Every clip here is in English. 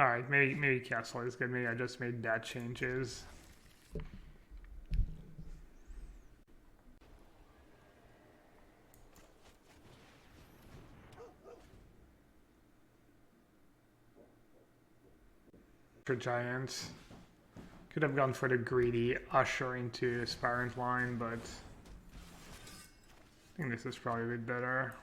Alright, maybe castle is good. Maybe I just made bad changes. For giants. Could have gone for the greedy usher into aspirant line, but I think this is probably a bit better.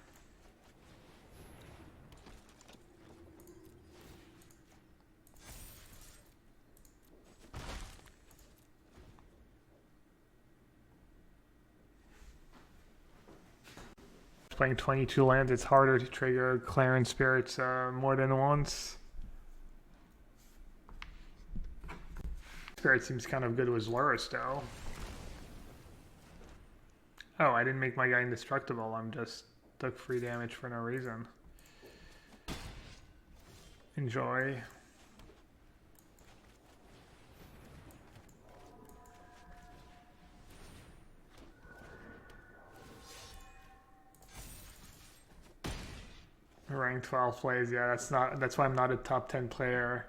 Playing 22 lands, it's harder to trigger Clarence Spirits more than once. Spirit seems kind of good with Lurrus though. Oh, I didn't make my guy indestructible. I'm just took free damage for no reason. Enjoy. Rank 12 plays, yeah, that's why I'm not a top 10 player.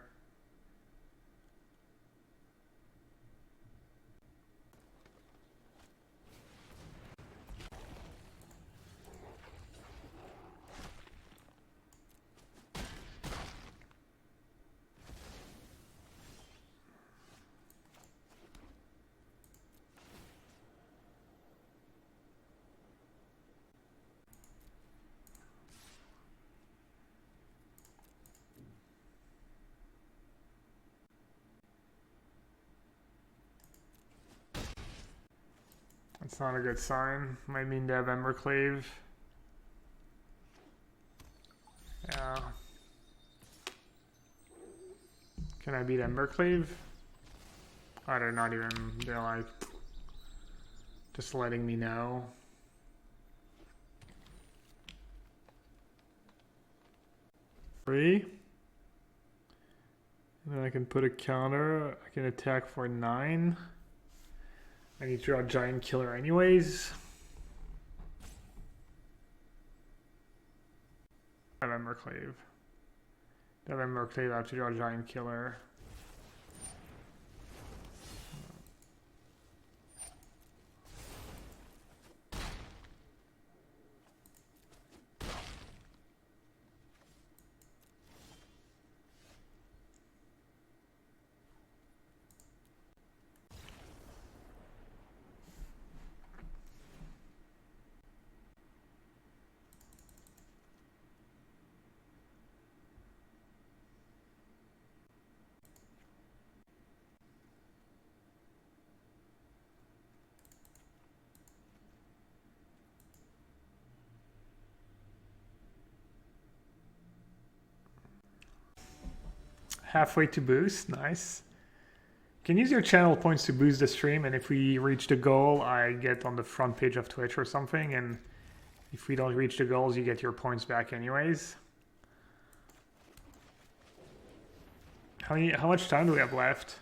That's not a good sign. Might mean to have Embercleave. Yeah. Can I beat Embercleave? Oh, they're not even, they're like, just letting me know. Free. And then I can put a counter. I can attack for 9. I need to draw a giant killer anyways. I have Embercleave. I have Embercleave, I have to draw a giant killer. Halfway to boost, nice. Can use your channel points to boost the stream, and if we reach the goal, I get on the front page of Twitch or something, and if we don't reach the goals, you get your points back anyways. How much time do we have left?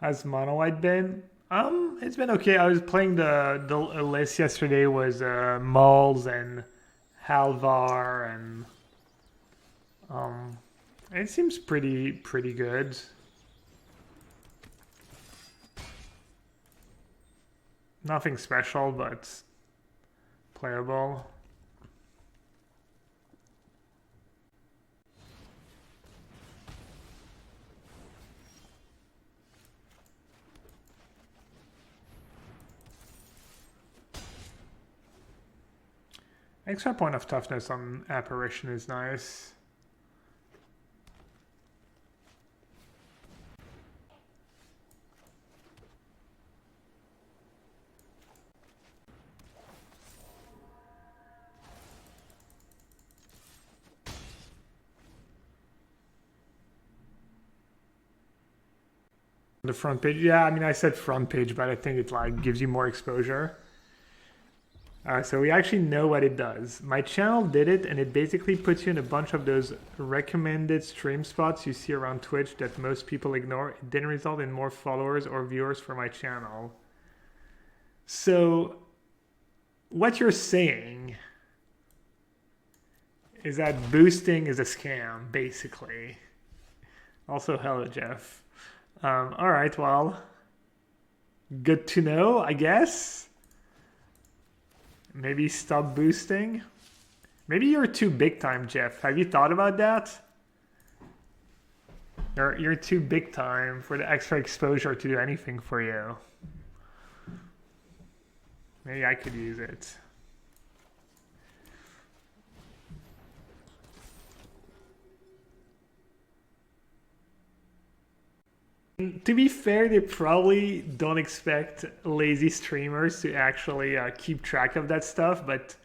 How's Mono White been? It's been okay. I was playing the list yesterday was Malls and Halvar, and it seems pretty good. Nothing special, but playable. Extra point of toughness on Apparition is nice. The front page, yeah, I mean, I said front page, but I think it like gives you more exposure. So we actually know what it does. My channel did it, and it basically puts you in a bunch of those recommended stream spots you see around Twitch that most people ignore. It didn't result in more followers or viewers for my channel. So what you're saying is that boosting is a scam, basically. Also, hello, Jeff. All right, well, good to know, I guess. Maybe stop boosting. Maybe you're too big time, Jeff. Have you thought about that? You're too big time for the extra exposure to do anything for you. Maybe I could use it. To be fair, they probably don't expect lazy streamers to actually keep track of that stuff, but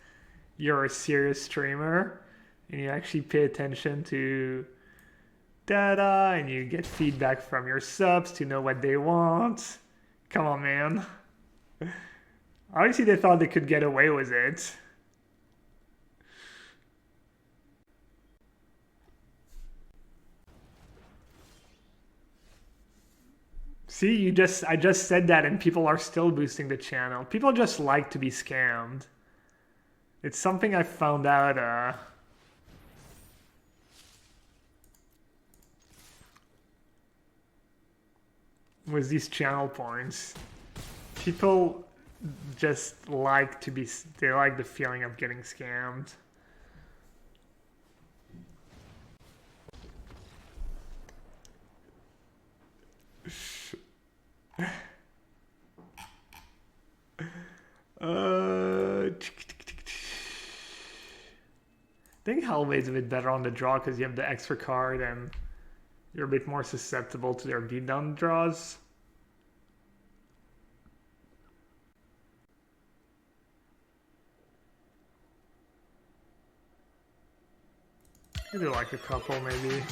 you're a serious streamer and you actually pay attention to data and you get feedback from your subs to know what they want. Come on, man. Obviously, they thought they could get away with it. See, I just said that and people are still boosting the channel. People just like to be scammed. It's something I found out with these channel points. People just like to be, they like the feeling of getting scammed. I think Hellwade's a bit better on the draw because you have the extra card and you're a bit more susceptible to their beatdown draws. I do like a couple, maybe.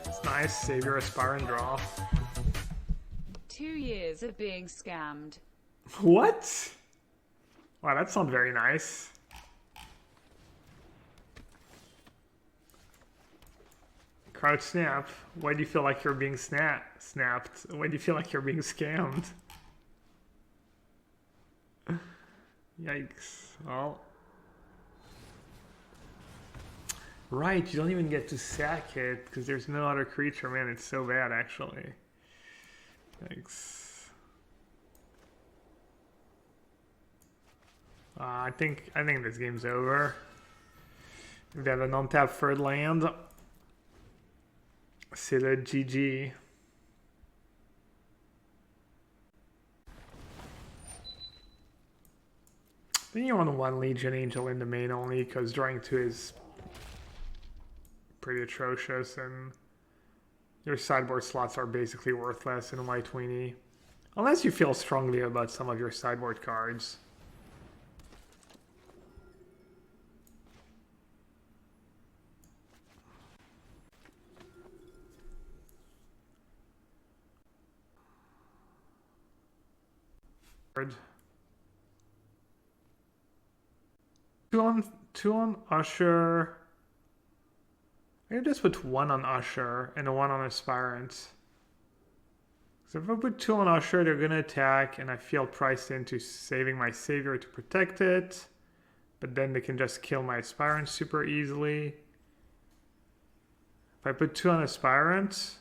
It's nice, save your aspire and draw. 2 years of being scammed. What? Wow, that sounds very nice. Card snap. Why do you feel like you're being snapped? Why do you feel like you're being scammed? Yikes. Well. Right, you don't even get to sack it because there's no other creature. Man, it's so bad actually. Yikes. I think this game's over. If they have an untapped third land, c'est le GG. Then you want one Legion Angel in the main only because drawing 2 is pretty atrocious and your sideboard slots are basically worthless in white weenie. Unless you feel strongly about some of your sideboard cards. Two on Usher. I can just put 1 on Usher and a 1 on Aspirant. So if I put 2 on Usher, they're gonna attack, and I feel priced into saving my Savior to protect it. But then they can just kill my Aspirant super easily. If I put 2 on Aspirant,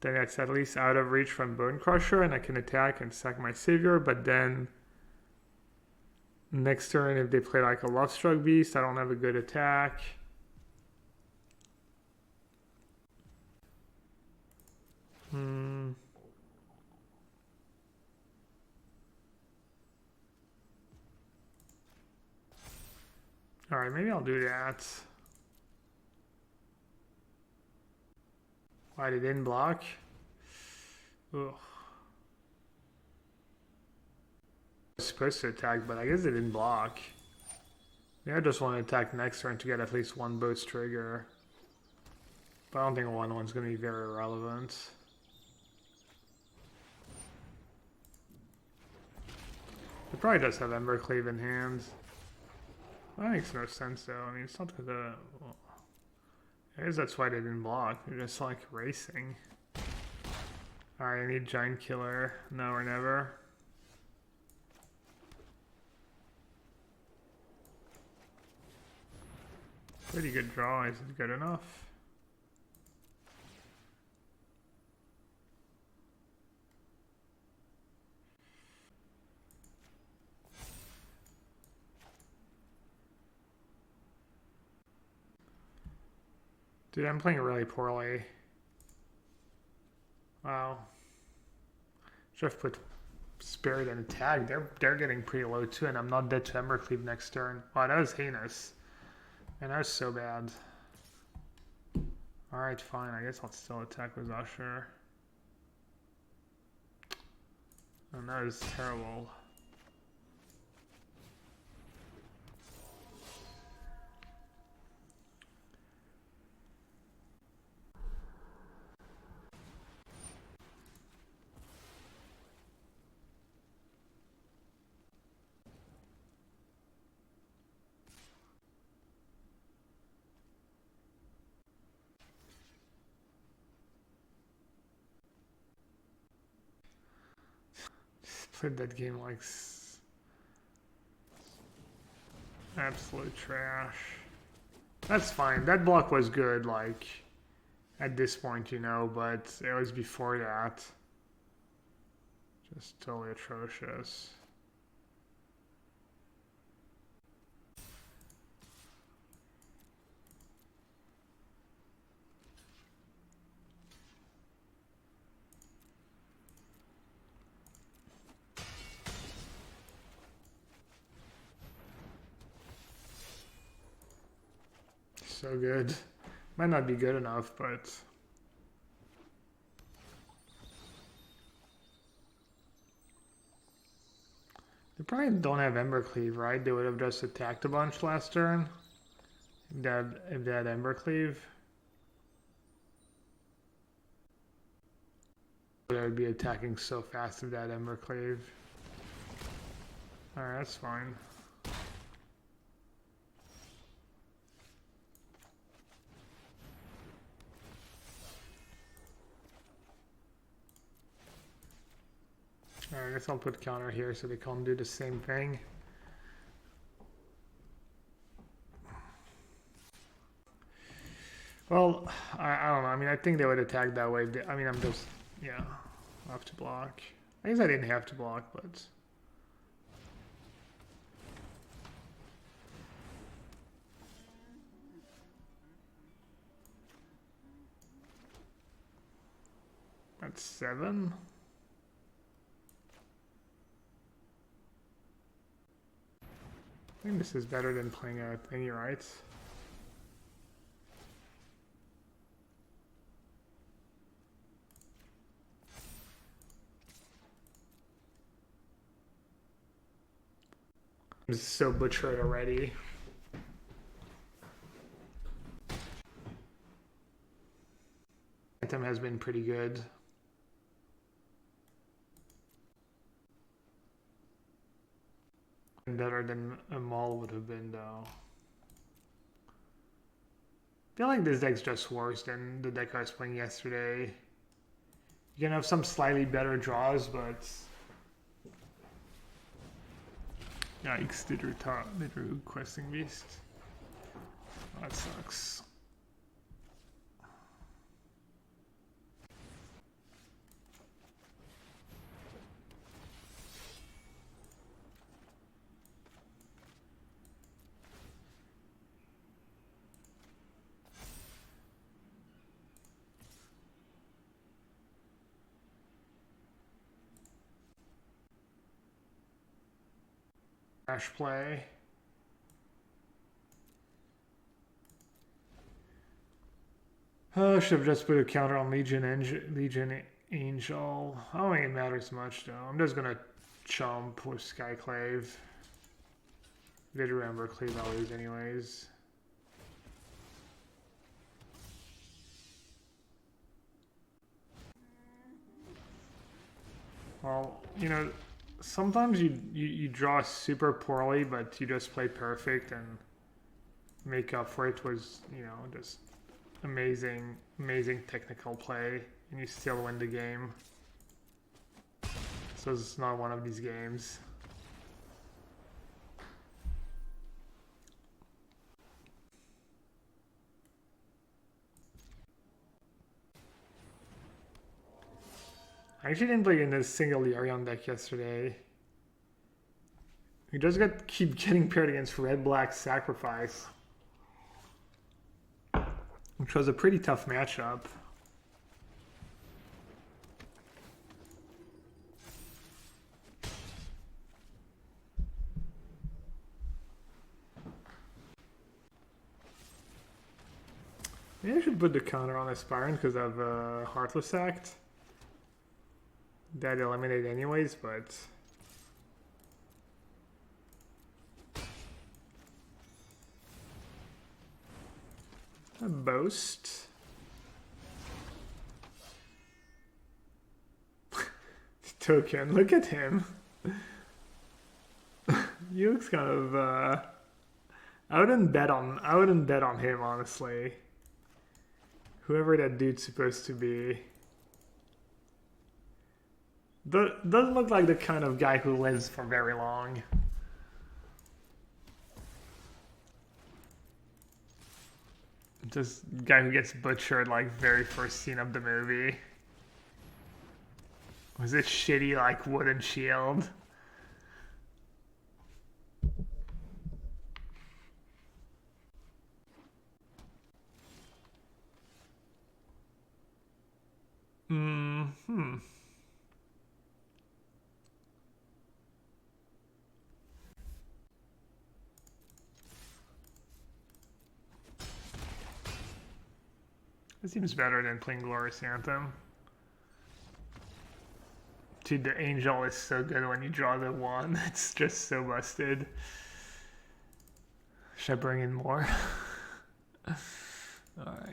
then it's at least out of reach from Bone Crusher, and I can attack and sack my Savior, but then next turn, if they play like a Lovestruck Beast, I don't have a good attack. Alright, maybe I'll do that. Why they didn't block? Ugh. I was supposed to attack, but I guess they didn't block. Maybe I just want to attack next turn to get at least 1 Boat's trigger. But I don't think 1/1's going to be very relevant. It probably does have Embercleave in hand. That makes no sense though. I mean, it's not gonna. Well, I guess that's why they didn't block. They're just like racing. Alright, I need Giant Killer now or never. Pretty good draw. Is it good enough? Dude, I'm playing really poorly. Wow. Should have put Spirit and Tag. They're getting pretty low too, and I'm not dead to Embercleave next turn. Wow, that was heinous. And that was so bad. Alright, fine. I guess I'll still attack with Usher. And that was terrible. Played that game like absolute trash. That's fine. That block was good, like, at this point, you know, but it was before that. Just totally atrocious. So good. Might not be good enough, but they probably don't have Embercleave, right? They would have just attacked a bunch last turn. If they had Embercleave. They would be attacking so fast if they had Embercleave. Alright, that's fine. Alright, I guess I'll put counter here so they can't do the same thing. Well, I don't know. I mean, I think they would attack that way. I mean, I'm just, yeah, I'll have to block. I guess I didn't have to block, but... That's 7. I think this is better than playing a thingy, right? I'm just so butchered already. Anthem has been pretty good. Better than a Maul would have been, though. I feel like this deck's just worse than the deck I was playing yesterday. You can have some slightly better draws, but... Yikes, they drew Questing Beast. Oh, that sucks. Crash play. Oh, should have just put a counter on Legion Angel. I don't think it matters much though. I'm just gonna chomp with Skyclave. Did remember Cleave I'll lose anyways. Well, you know, sometimes you draw super poorly, but you just play perfect and make up for it was, you know, just amazing technical play, and you still win the game. So it's not one of these games. I actually didn't play in a single Yarion deck yesterday. We just keep getting paired against red-black sacrifice, which was a pretty tough matchup. Maybe I should put the counter on Aspirant because I have a Heartless Act. That eliminated anyways, but a boast. Token, look at him. He looks kind of I wouldn't bet on him, honestly. Whoever that dude's supposed to be. Doesn't look like the kind of guy who lives for very long. Just guy who gets butchered like very first scene of the movie. Was it shitty like wooden shield? It seems better than playing Glorious Anthem. Dude, the Angel is so good when you draw the 1. It's just so busted. Should I bring in more? Alright.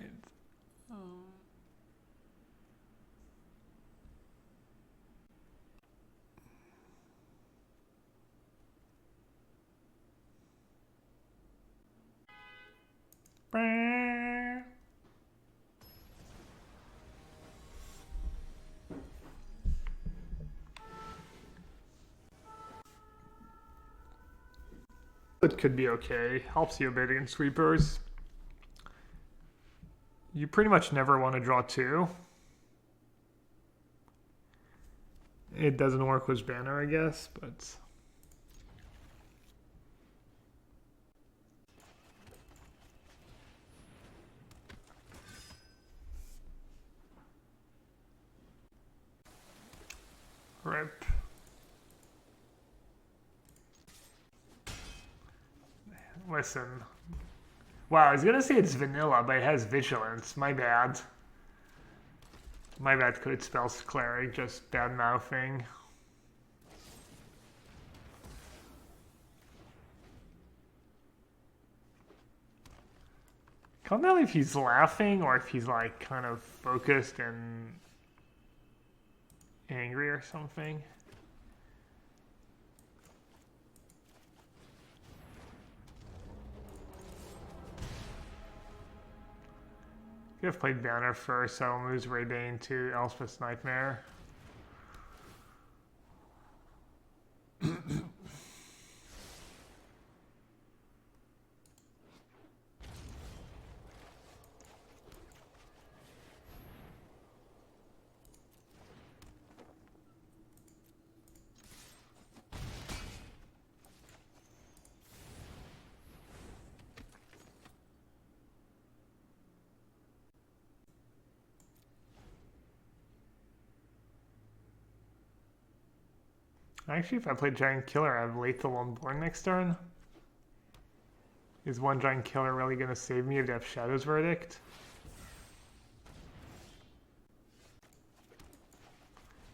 It could be okay. Helps you a bit against sweepers. You pretty much never want to draw 2. It doesn't work with Banner, I guess, but rip. Listen. Wow, I was gonna say it's vanilla, but it has vigilance. My bad. My bad, Code Spells Cleric, just bad mouthing. Can't tell if he's laughing or if he's like kind of focused and angry or something. You have played Banner first, so I'll move Raybane to Elspeth's Nightmare. Actually, if I play Giant Killer, I have Lethal on board next turn. Is one Giant Killer really going to save me if they have Shadow's Verdict?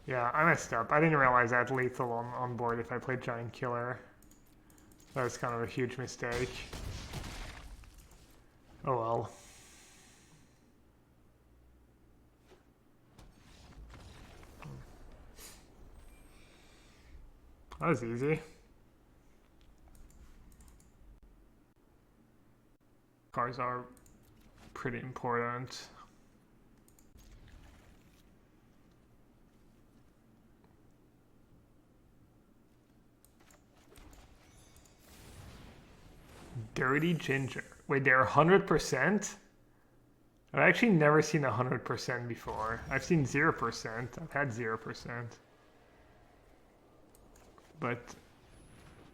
Yeah, I messed up. I didn't realize I had Lethal on board if I played Giant Killer. That was kind of a huge mistake. Oh well. That was easy. Cars are pretty important. Dirty ginger. Wait, they're 100%? I've actually never seen 100% before. I've seen 0%. I've had 0%. But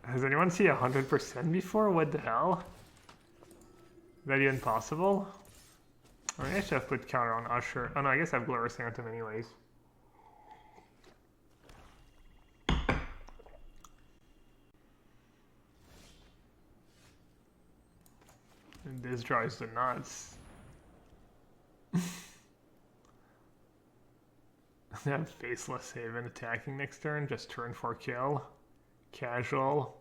has anyone seen 100% before? What the hell? Is that even possible? I mean, I should have put counter on Usher. Oh no, I guess I have Glorious Anthem anyways. And this drives the nuts. They have Faceless Haven attacking next turn, just turn 4 kill. Casual.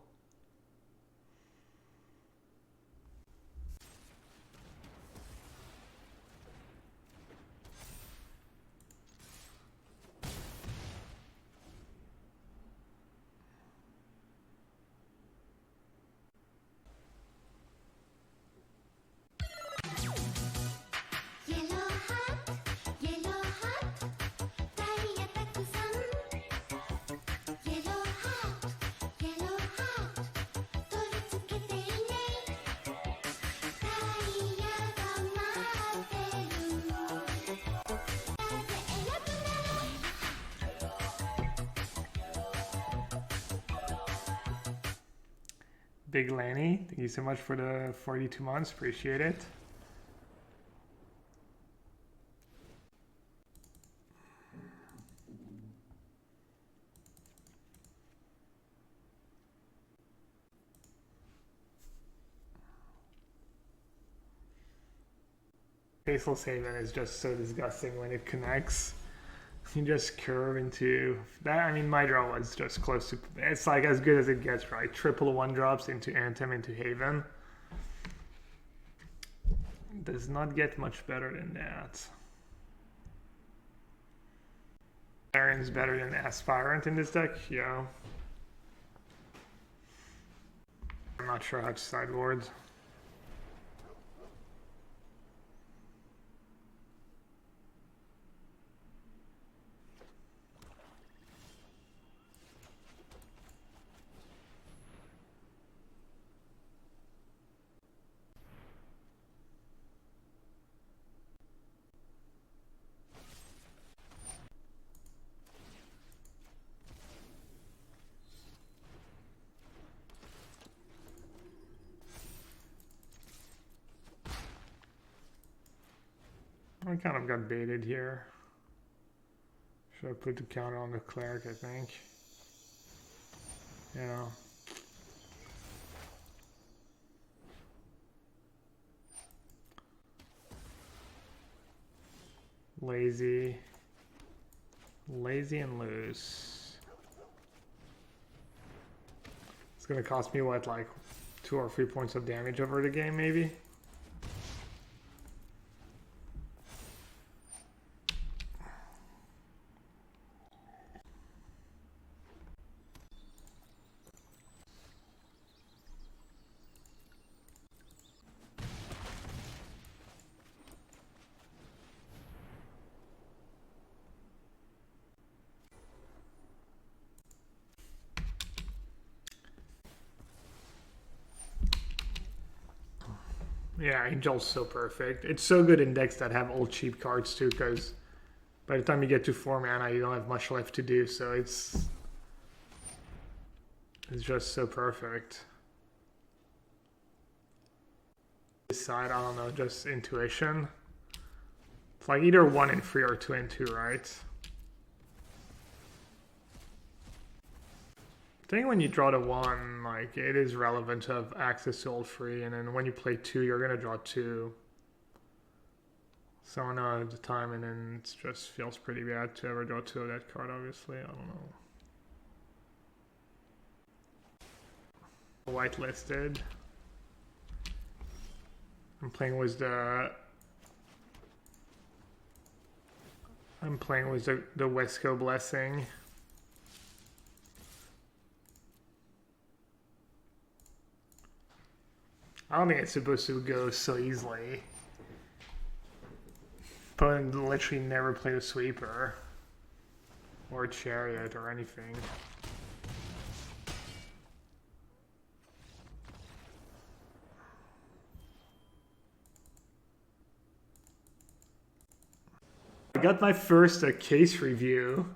Big Lanny, thank you so much for the 42 months. Appreciate it. Faceless Haven is just so disgusting when it connects. You just curve into that. I mean, my draw was just close to. It's like as good as it gets, right? Triple 1-drops into Anthem into Haven. Does not get much better than that. Baron's better than Aspirant in this deck, yeah. I'm not sure how to sideboard. I kind of got baited here. Should I put the counter on the cleric, I think. Yeah. Lazy. Lazy and loose. It's gonna cost me what, like 2 or 3 points of damage over the game, maybe? Yeah, Angel's so perfect. It's so good in decks that have old cheap cards too, because by the time you get to 4 mana, you don't have much left to do, so it's just so perfect. This side, I don't know, just intuition. It's like either 1 and 3 or 2 and 2, right? I think when you draw the 1, like, it is relevant to have access to all 3, and then when you play 2, you're gonna draw 2. So I know at the time, and then it just feels pretty bad to ever draw 2 of that card, obviously. I don't know. Whitelisted. I'm playing with the Wesco Blessing. I don't think it's supposed to go so easily. Opponent literally never played a sweeper. Or a chariot or anything. I got my first case review.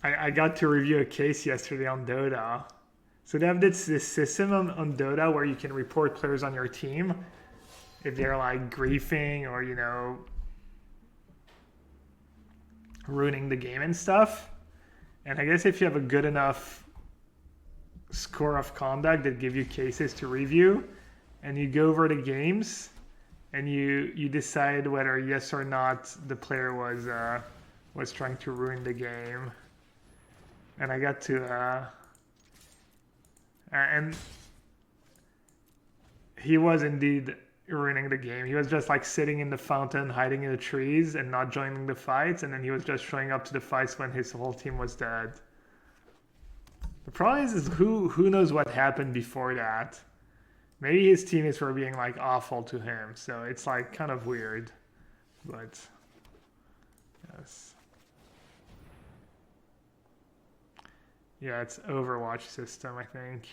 I got to review a case yesterday on Dota. So they have this system on Dota where you can report players on your team if they're like griefing or, you know, ruining the game and stuff. And I guess if you have a good enough score of conduct that give you cases to review, and you go over the games and you decide whether yes or not the player was trying to ruin the game. And I got to and he was indeed ruining the game. He was just like sitting in the fountain, hiding in the trees and not joining the fights, and then he was just showing up to the fights when his whole team was dead. The problem is who knows what happened before that. Maybe his teammates were being like awful to him, so it's like kind of weird. But yes. Yeah, it's Overwatch system, I think.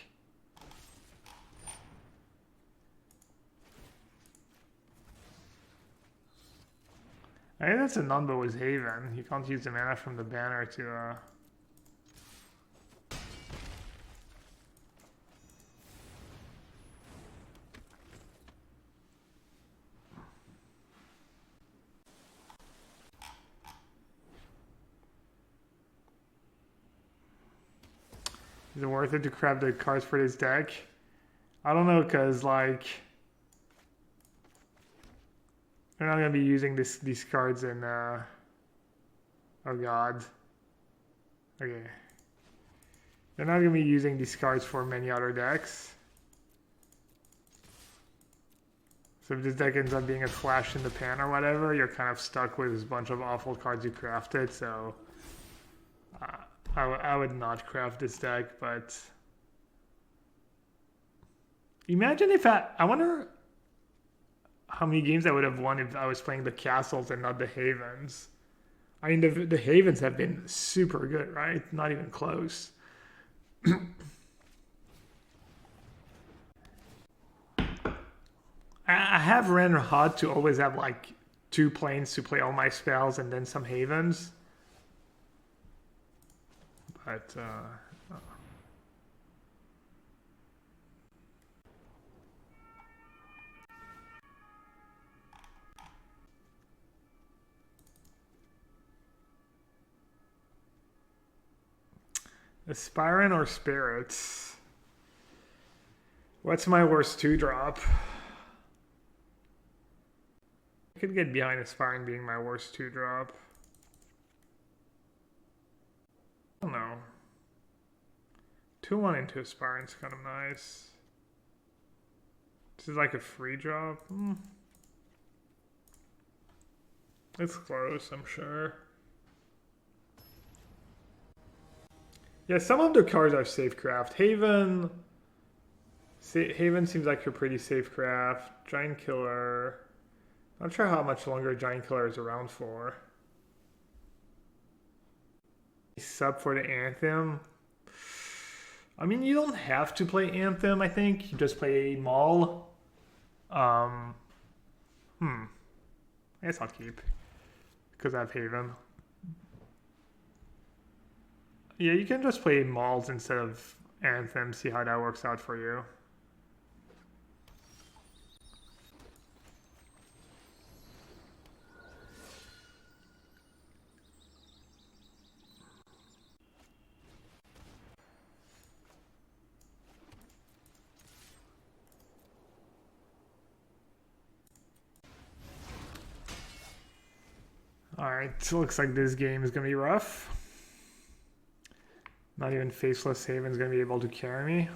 I think that's a non-bow with Haven. You can't use the mana from the banner to Is it worth it to craft the cards for this deck? I don't know, because like they're not gonna be using these cards in oh god. Okay. They're not gonna be using these cards for many other decks. So if this deck ends up being a flash in the pan or whatever, you're kind of stuck with this bunch of awful cards you crafted, so I would not craft this deck, but imagine if I wonder how many games I would have won if I was playing the castles and not the havens. I mean, the havens have been super good, right? Not even close. I have ran hard to always have like 2 planes to play all my spells and then some havens. But Aspirant or Spirits? What's my worst 2-drop? I could get behind Aspirant being my worst 2-drop. I don't know. 2-1 into Aspirant's kind of nice. This is like a free drop. It's close, I'm sure. Yeah, some of the cards are safe craft. Haven seems like a pretty safe craft. Giant Killer. Not sure how much longer Giant Killer is around for. Sub for the Anthem. I mean, you don't have to play Anthem, I think. You just play Maul. I guess I'll keep. Because I have Haven. Yeah, you can just play Mauls instead of Anthem, see how that works out for you. Alright, looks like this game is gonna be rough. Not even Faceless Haven's gonna be able to carry me.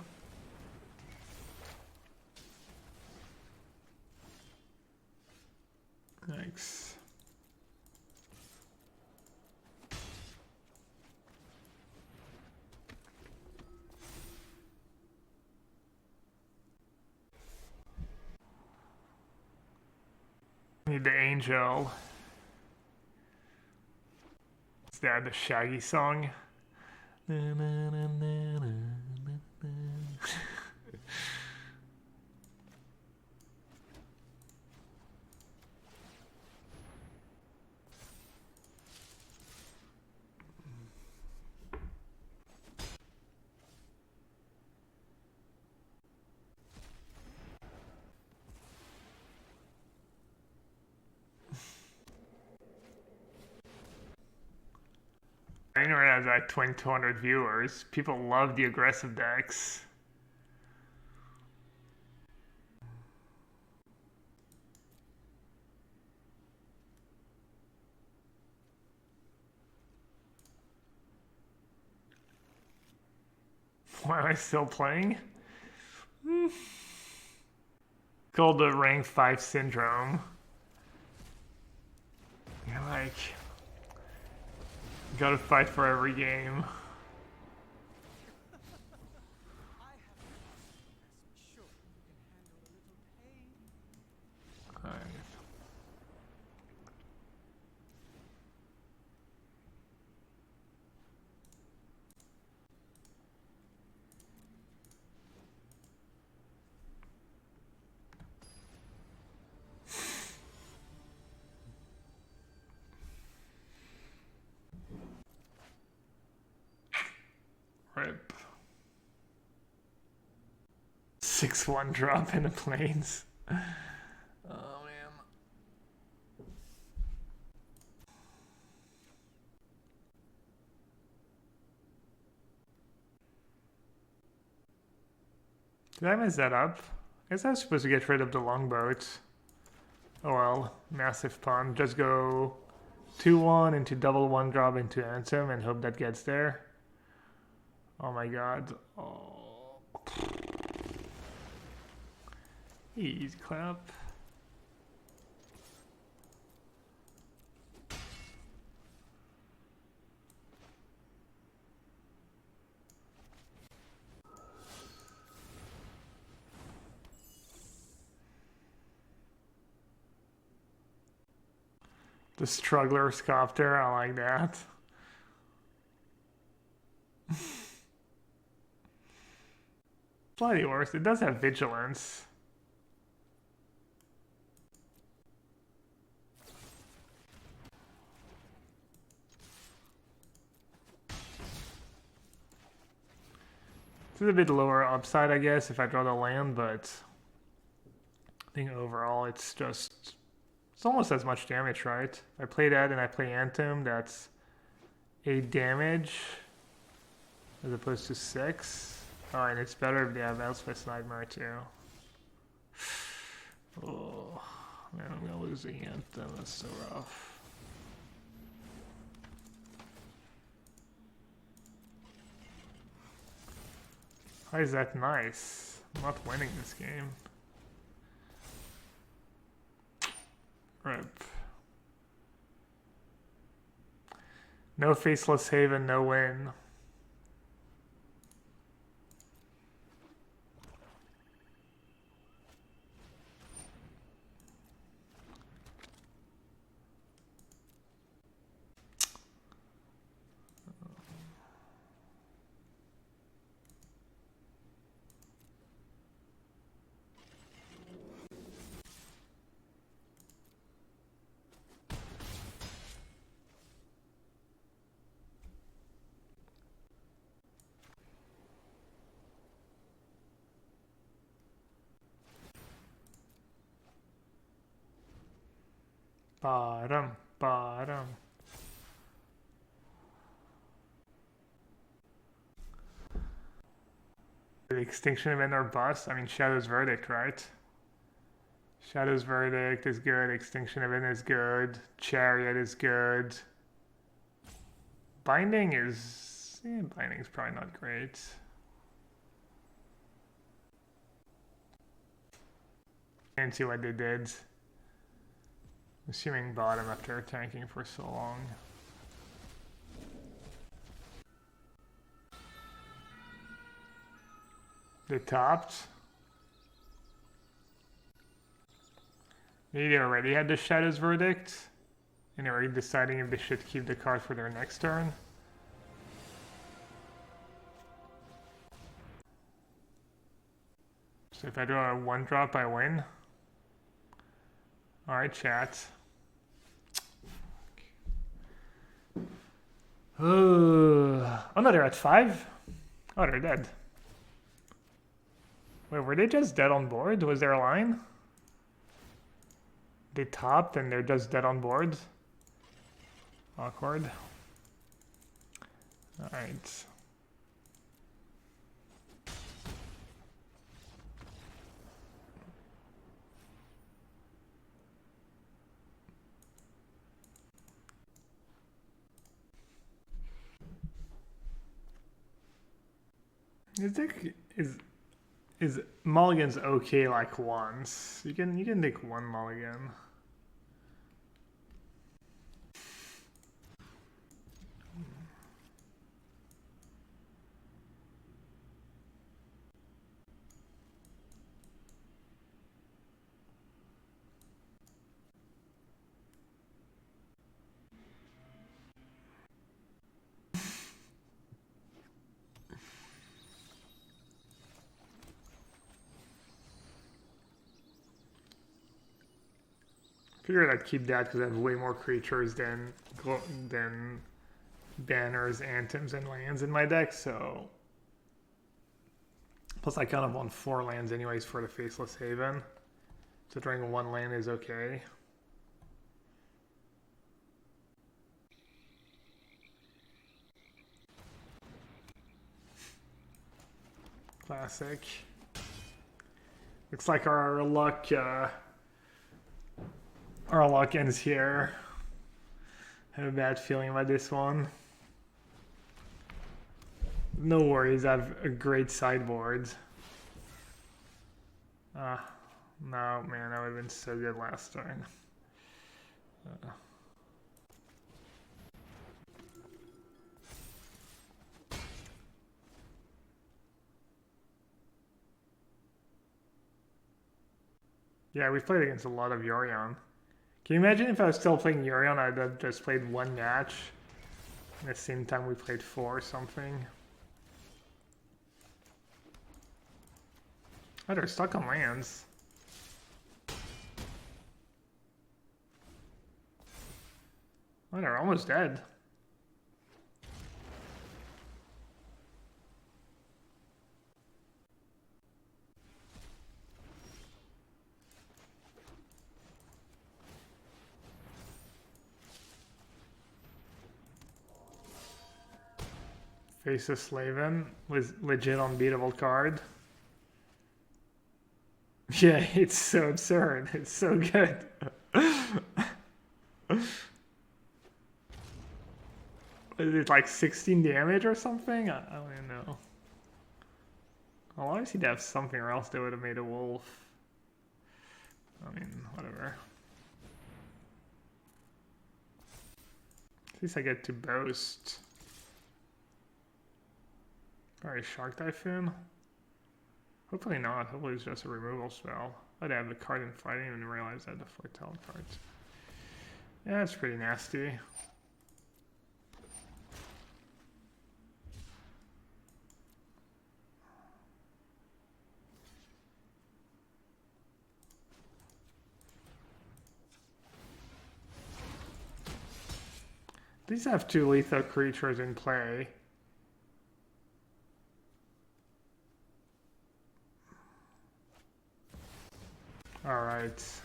Thanks. Need the angel. Is that the Shaggy song? I didn't realize I had 200 viewers. People love the aggressive decks. Why am I still playing? Called the rank 5 syndrome. You're like, gotta fight for every game. Alright. Rip. 6-1 drop in the plains. Oh man. Did I mess that up? I guess I was supposed to get rid of the longboat. Oh well, massive pun. Just go 2-1 into double 1 drop into Anthem and hope that gets there. Oh my god. Oh. Easy clap. The struggler copter, I like that. Slightly worse. It does have vigilance. It's a bit lower upside, I guess, if I draw the land, but I think overall it's just, it's almost as much damage, right? If I play that and I play Anthem, that's 8 damage as opposed to 6. Oh, and it's better if they have Elspeth's Nightmare too. Oh, man, I'm gonna lose the Anthem. That's so rough. Why is that nice? I'm not winning this game. Rip. No Faceless Haven, no win. Bottom, bottom. The Extinction Event or bust? I mean, Shadow's Verdict, right? Shadow's Verdict is good. Extinction Event is good. Chariot is good. Binding is... yeah, Binding's probably not great. Can't see what they did. Assuming bottom after tanking for so long. They topped. Maybe they already had the Shadow's Verdict, and they're already deciding if they should keep the card for their next turn. So if I draw a 1-drop, I win. Alright, chat. Oh no, they're at 5? Oh, they're dead. Wait, were they just dead on board? Was there a line? They topped and they're just dead on board? Awkward. Alright. Is mulligan's okay like once? You can take one mulligan. Figured I'd keep that because I have way more creatures than banners, anthems, and lands in my deck, so... Plus I kind of want 4 lands anyways for the Faceless Haven. So drawing 1 land is okay. Classic. Looks like our luck ends here. I have a bad feeling about this one. No worries, I have a great sideboard. No, man, that would have been so good last turn. Yeah, we've played against a lot of Yorion. Can you imagine if I was still playing Yorion, I'd have just played 1 match. At the same time we played 4 or something. Oh, they're stuck on lands. Oh, they're almost dead. Faceless Slaven was legit unbeatable card. Yeah, it's so absurd. It's so good. Is it like 16 damage or something? I don't even know. Well, obviously they have something or else they would have made a wolf. I mean, whatever. At least I get to boast. Alright, Shark Typhoon? Hopefully not. Hopefully it's just a removal spell. I'd have the card in fight. I didn't even realize I had the Foretell cards. Yeah, that's pretty nasty. These have 2 lethal creatures in play. All right.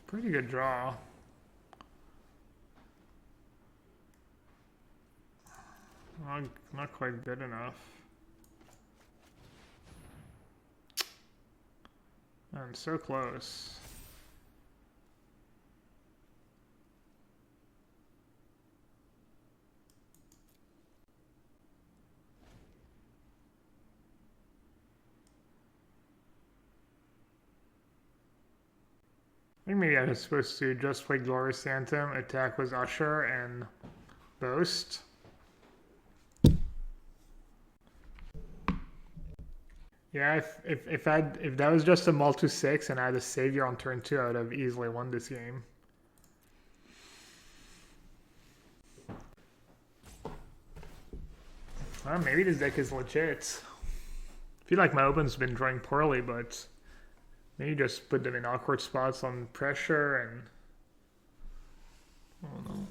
Pretty good draw. Not quite good enough. I'm so close. I think maybe I was supposed to just play Glorious Anthem, attack was Usher, and Boast. Yeah, if that was just a Multi 6 and I had a Savior on turn 2, I would have easily won this game. Well, maybe this deck is legit. I feel like my open's been drawing poorly, but maybe just put them in awkward spots on pressure and... I don't know.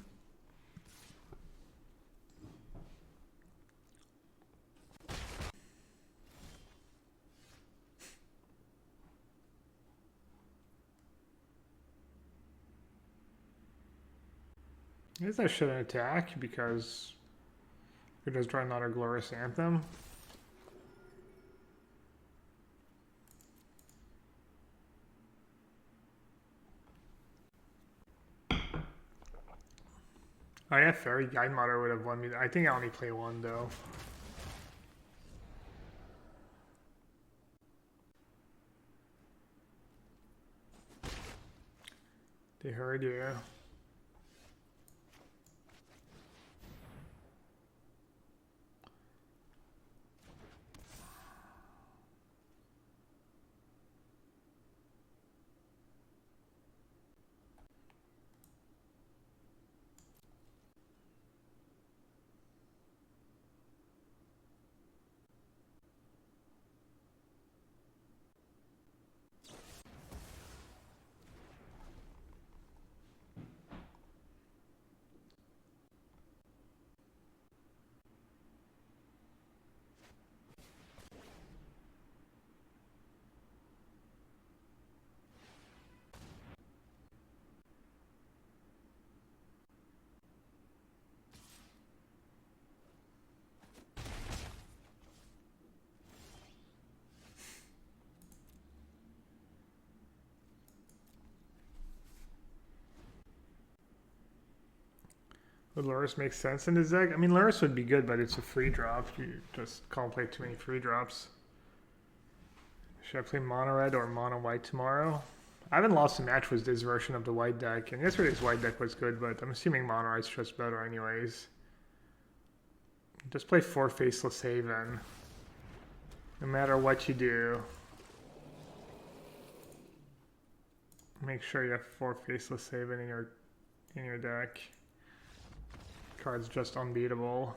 I guess I shouldn't attack because I could just draw another Glorious Anthem. Oh yeah, Fairy Guide Mother would have won me. I think I only play one though. They heard you. Would Lurrus make sense in this deck? I mean, Lurrus would be good, but it's a free drop. You just can't play too many free drops. Should I play mono red or mono white tomorrow? I haven't lost a match with this version of the white deck, and yesterday's white deck was good, but I'm assuming mono red's just better anyways. Just play 4 Faceless Haven. No matter what you do. Make sure you have 4 Faceless Haven in your deck. Card's just unbeatable.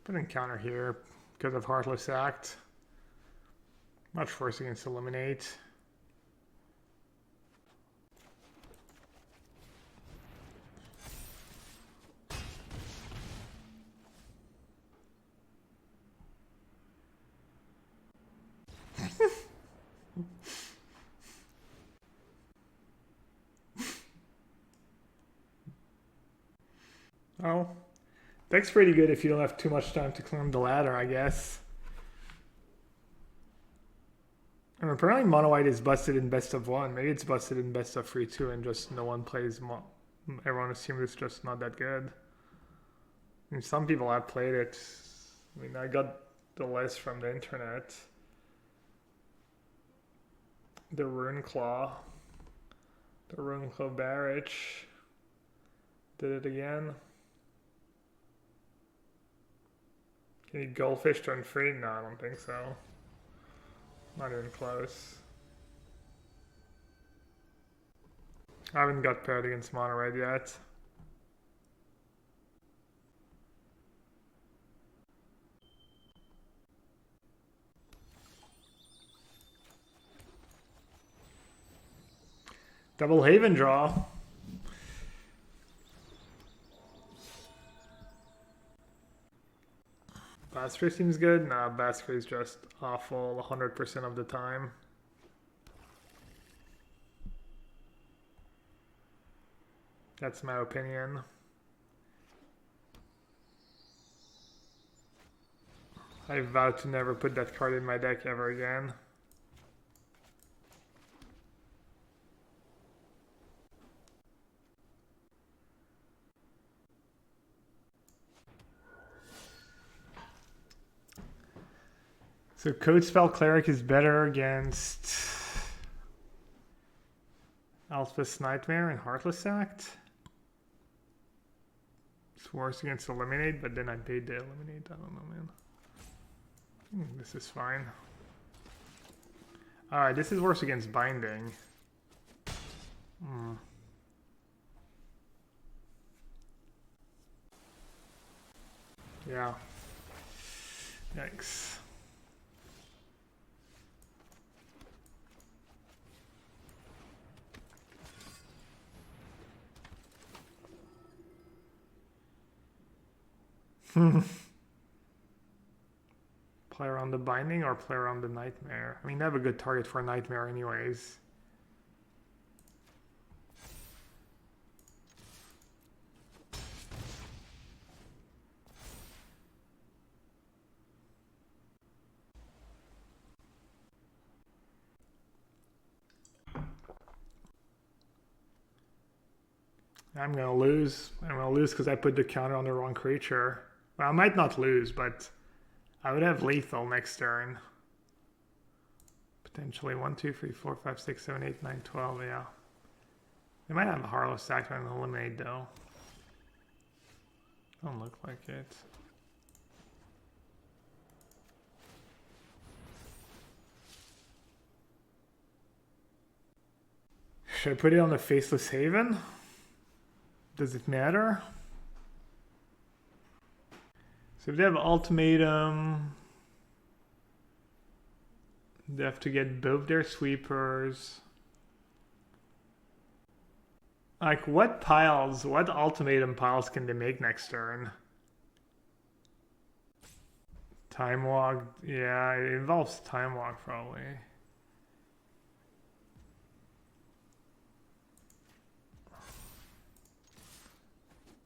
Put an encounter here because of Heartless Act. Much force against Eliminate. Oh. Deck's pretty good if you don't have too much time to climb the ladder, I guess. And apparently mono white is busted in best of 1. Maybe it's busted in best of 3 too, and just no one plays everyone assumes it's just not that good. I mean, some people have played it. I mean, I got the list from the internet. The Runeclaw. The Runeclaw Barrage. Did it again. Can you goldfish turn 3? No, I don't think so. Not even close. I haven't got paired against mono red yet. Double Haven draw. Basfer seems good. Nah, Basfer is just awful 100% of the time. That's my opinion. I vow to never put that card in my deck ever again. So Code Spell Cleric is better against Elspeth's Nightmare and Heartless Act. It's worse against Eliminate, but then I paid to Eliminate. I don't know, man. This is fine. Alright, this is worse against Binding. Yeah. Yikes. Play around the Binding or play around the Nightmare? I mean, they have a good target for a Nightmare anyways. I'm gonna lose. I'm gonna lose because I put the counter on the wrong creature. Well, I might not lose, but I would have lethal next turn. Potentially 1, 2, 3, 4, 5, 6, 7, 8, 9, 12, yeah. They might have a Heartless Act and Eliminate though. Don't look like it. Should I put it on the Faceless Haven? Does it matter? So if they have Ultimatum, they have to get both their sweepers. Like what piles, what Ultimatum piles can they make next turn? Time Walk, yeah, it involves Time Walk probably.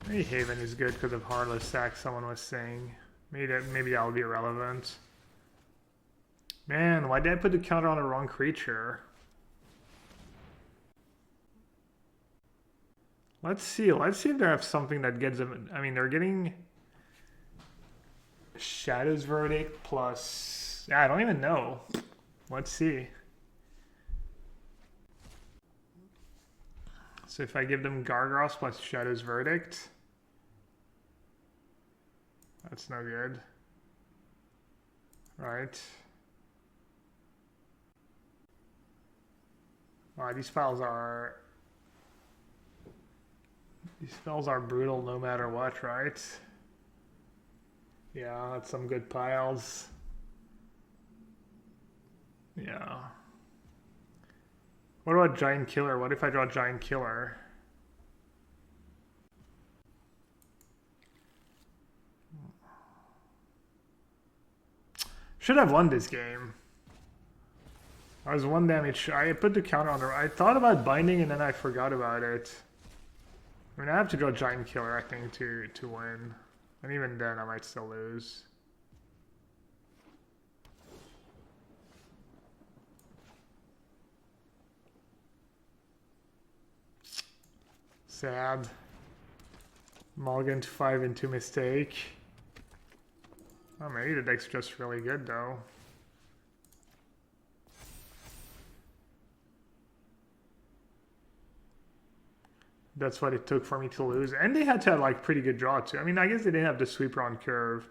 Maybe Haven is good because of Heartless Sack, someone was saying. Maybe that'll be irrelevant. Man, why did I put the counter on the wrong creature? Let's see if they have something that gets them. I mean, they're getting Shadow's Verdict plus... Yeah, I don't even know. Let's see. So if I give them Gargoyles plus Shadow's Verdict... That's no good. Right. Wow, these spells are brutal no matter what, right? Yeah, that's some good piles. Yeah. What about Giant Killer? What if I draw Giant Killer? Should have won this game. I was 1 damage. I put the counter on the... I thought about Binding and then I forgot about it. I mean, I have to draw Giant Killer, I think, to win. And even then, I might still lose. Sad. Mulligan to 5 into mistake. Oh, maybe the deck's just really good, though. That's what it took for me to lose. And they had to have, like, pretty good draw, too. I mean, I guess they didn't have the sweeper on curve.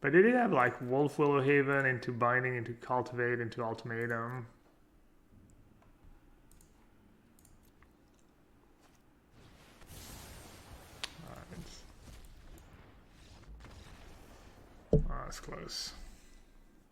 But they did have, like, Wolf Willowhaven into Binding, into Cultivate, into Ultimatum. Alright. Oh, that's close.